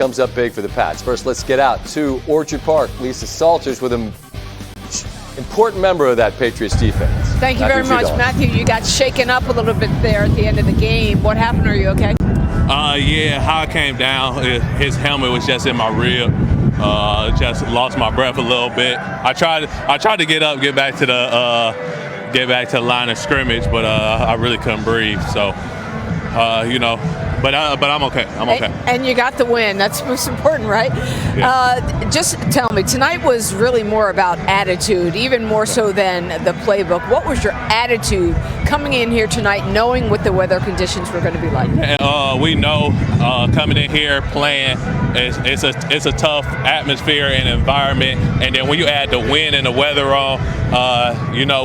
comes up big for the Pats. First, let's get out to Orchard Park. Lisa Salters with an important member of that Patriots defense. Thank you very much, Matthew. You got shaken up a little bit there at the end of the game. What happened? Are you okay? Yeah, how it came down, his helmet was just in my rib. Just lost my breath a little bit. I tried to get up, get back to the line of scrimmage, but I really couldn't breathe. So, but I'm okay. I'm okay. And you got the win. That's most important, right? Yeah. Just tell me, tonight was really more about attitude, even more so than the playbook. What was your attitude coming in here tonight, knowing what the weather conditions were going to be like? We know coming in here playing, it's a tough atmosphere and environment, and then when you add the wind and the weather on,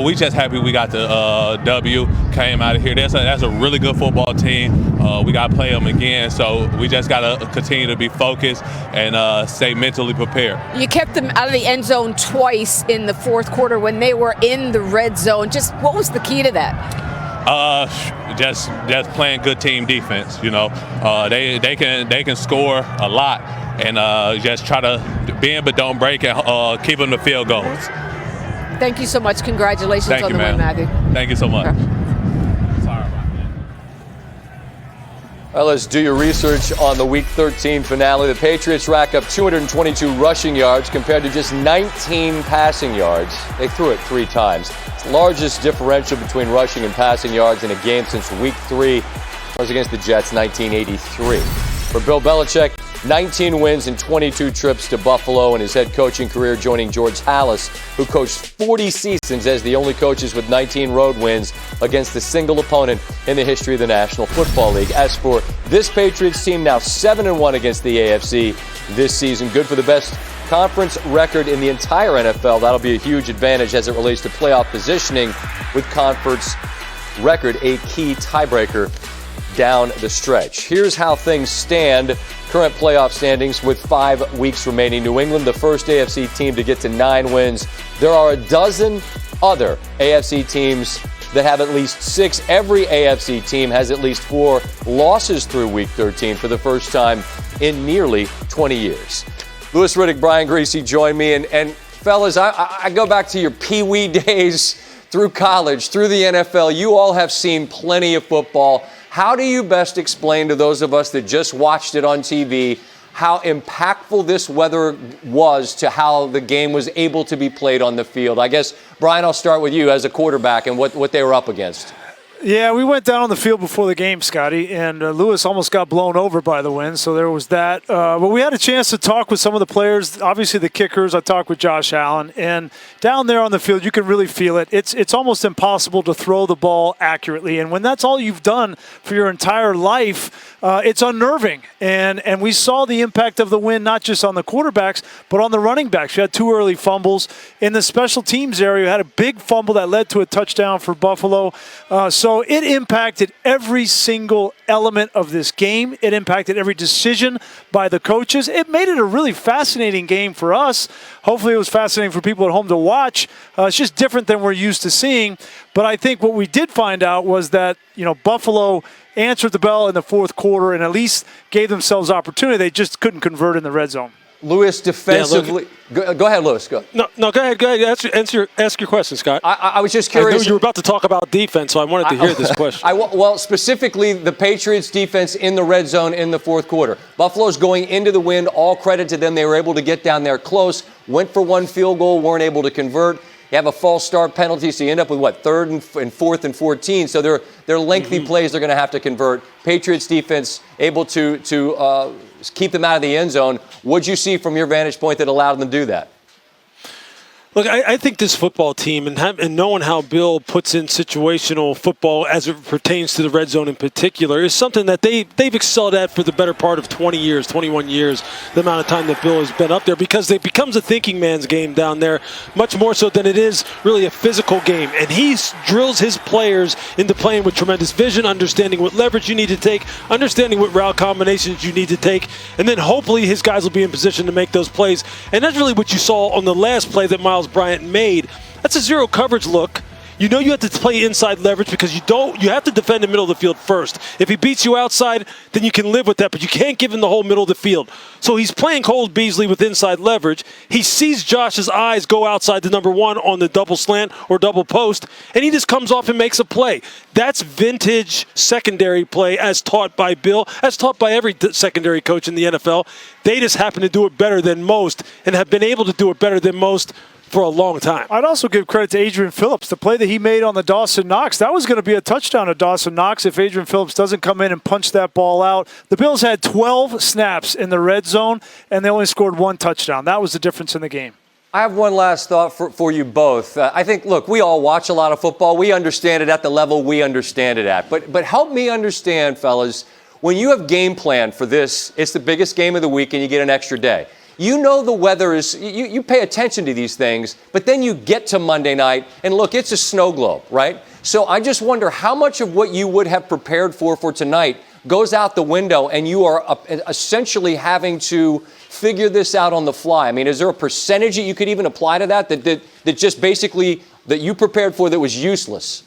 we just happy we got the W, came out of here. That's a really good football team. We got to play them again, so we just got to continue to be focused and stay mentally prepared. You kept them out of the end zone twice in the fourth quarter when they were in the red zone. Just what was the key to that? Just playing good team defense. They can score a lot, and just try to bend but don't break and keep them to field goals. Thank you so much. Congratulations on the win, Matthew. Thank you so much. Okay. Well, let's do your research on the Week 13 finale. The Patriots rack up 222 rushing yards compared to just 19 passing yards. They threw it 3 times. It's the largest differential between rushing and passing yards in a game since Week 3 was against the Jets, 1983. For Bill Belichick, 19 wins and 22 trips to Buffalo in his head coaching career, joining George Halas, who coached 40 seasons as the only coaches with 19 road wins against a single opponent in the history of the National Football League. As for this Patriots team, now 7-1 against the AFC this season. Good for the best conference record in the entire NFL. That'll be a huge advantage as it relates to playoff positioning, with conference record a key tiebreaker down the stretch. Here's how things stand. Current playoff standings with 5 weeks remaining. New England, the first AFC team to get to 9 wins. There are a dozen other AFC teams that have at least 6. Every AFC team has at least 4 losses through Week 13 for the first time in nearly 20 years. Louis Riddick, Brian Greasy join me. And fellas, I go back to your Pee-wee days through college, through the NFL. You all have seen plenty of football. How do you best explain to those of us that just watched it on TV how impactful this weather was to how the game was able to be played on the field? I guess, Brian, I'll start with you as a quarterback and what they were up against. Yeah, we went down on the field before the game, Scotty, and Lewis almost got blown over by the wind, so there was that. But we had a chance to talk with some of the players, obviously the kickers. I talked with Josh Allen, and down there on the field, you can really feel it. It's almost impossible to throw the ball accurately, and when that's all you've done for your entire life, it's unnerving. And we saw the impact of the wind not just on the quarterbacks, but on the running backs. You had 2 early fumbles. In the special teams area, you had a big fumble that led to a touchdown for Buffalo. So it impacted every single element of this game. It impacted every decision by the coaches. It made it a really fascinating game for us. Hopefully it was fascinating for people at home to watch. It's just different than we're used to seeing. But I think what we did find out was that, Buffalo answered the bell in the fourth quarter and at least gave themselves opportunity. They just couldn't convert in the red zone. Lewis, defensively. Yeah, go ahead, Lewis. Go. No, go ahead. Ask your question, Scott. I was just curious. I knew you were about to talk about defense, so I wanted to hear this question. Well, specifically the Patriots' defense in the red zone in the fourth quarter. Buffalo's going into the wind. All credit to them. They were able to get down there close. Went for 1 field goal. Weren't able to convert. You have a false start penalty, so you end up with, 3rd and 4th and 14. So they're lengthy plays they're going to have to convert. Patriots defense able to keep them out of the end zone. What'd you see from your vantage point that allowed them to do that? Look, I think this football team and knowing how Bill puts in situational football as it pertains to the red zone in particular is something that they've excelled at for the better part of 20 years, 21 years, the amount of time that Bill has been up there, because it becomes a thinking man's game down there, much more so than it is really a physical game. And he drills his players into playing with tremendous vision, understanding what leverage you need to take, understanding what route combinations you need to take, and then hopefully his guys will be in position to make those plays. And that's really what you saw on the last play that Miles Bryant made. That's a zero coverage look. You know you have to play inside leverage because you have to defend the middle of the field first. If he beats you outside, then you can live with that, but you can't give him the whole middle of the field. So he's playing Cole Beasley with inside leverage. He sees Josh's eyes go outside the number one on the double slant or double post, and he just comes off and makes a play. That's vintage secondary play as taught by Bill, as taught by every secondary coach in the NFL. They just happen to do it better than most and have been able to do it better than most for a long time. I'd also give credit to Adrian Phillips. The play that he made on the Dawson Knox, that was going to be a touchdown to Dawson Knox if Adrian Phillips doesn't come in and punch that ball out. The Bills had 12 snaps in the red zone, and they only scored 1 touchdown. That was the difference in the game. I have one last thought for you both. I think, look, we all watch a lot of football. We understand it at the level we understand it at. But help me understand, fellas, when you have game plan for this, it's the biggest game of the week and you get an extra day. You know the weather is, you pay attention to these things, but then you get to Monday night, and look, it's a snow globe, right? So I just wonder how much of what you would have prepared for tonight goes out the window, and you are essentially having to figure this out on the fly. I mean, is there a percentage that you could even apply to that just basically that you prepared for that was useless?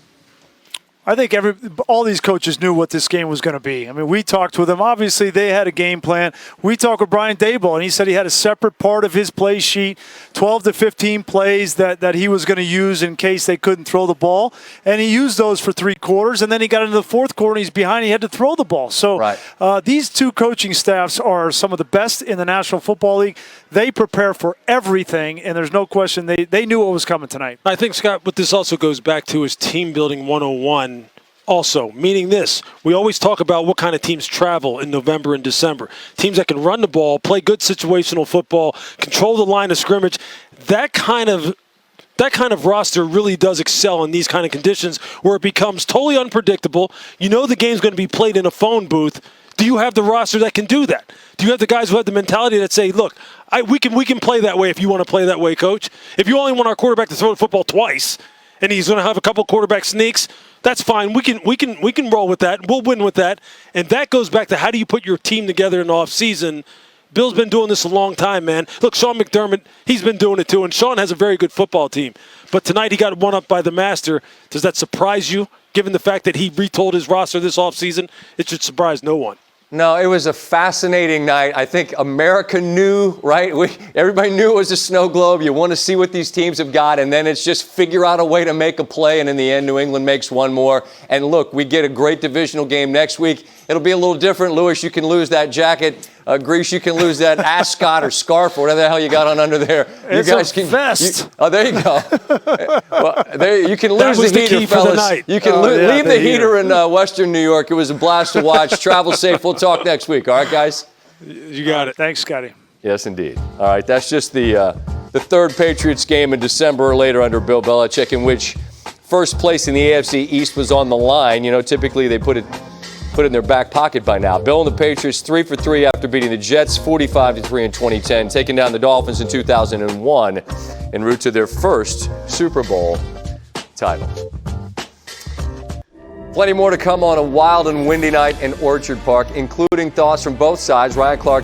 I think all these coaches knew what this game was going to be. I mean, we talked with them. Obviously, they had a game plan. We talked with Brian Daboll, and he said he had a separate part of his play sheet, 12 to 15 plays that he was going to use in case they couldn't throw the ball. And he used those for 3 quarters, and then he got into the fourth quarter, and he's behind. He had to throw the ball. So these 2 coaching staffs are some of the best in the National Football League. They prepare for everything, and there's no question they knew what was coming tonight. I think, Scott, what this also goes back to is team building 101. Also, meaning this, we always talk about what kind of teams travel in November and December. Teams that can run the ball, play good situational football, control the line of scrimmage. That kind of roster really does excel in these kind of conditions where it becomes totally unpredictable. You know the game's going to be played in a phone booth. Do you have the roster that can do that? Do you have the guys who have the mentality that say, look, we can play that way if you want to play that way, coach. If you only want our quarterback to throw the football twice and he's going to have a couple quarterback sneaks, that's fine. We can roll with that. We'll win with that. And that goes back to how do you put your team together in the offseason. Bill's been doing this a long time, man. Look, Sean McDermott, he's been doing it too, and Sean has a very good football team. But tonight he got one up by the master. Does that surprise you, given the fact that he retold his roster this offseason? It should surprise no one. No, it was a fascinating night. I think America knew, right? Everybody knew it was a snow globe. You want to see what these teams have got, and then it's just figure out a way to make a play, and in the end, New England makes one more. And look, we get a great divisional game next week. It'll be a little different. Lewis, you can lose that jacket. Grease, you can lose that ascot or scarf or whatever the hell you got on under there. It's you guys a vest. There you go. Well, you can lose the heater, fellas. You can leave the heater in Western New York. It was a blast to watch. Travel safe. We'll talk next week. All right, guys? You got it. Thanks, Scotty. Yes, indeed. All right, that's just the third Patriots game in December or later under Bill Belichick, in which first place in the AFC East was on the line. You know, typically they put it in their back pocket by now. Bill and the Patriots 3 for 3 after beating the Jets 45-3 in 2010, taking down the Dolphins in 2001 en route to their first Super Bowl title. Plenty more to come on a wild and windy night in Orchard Park, including thoughts from both sides. Ryan Clark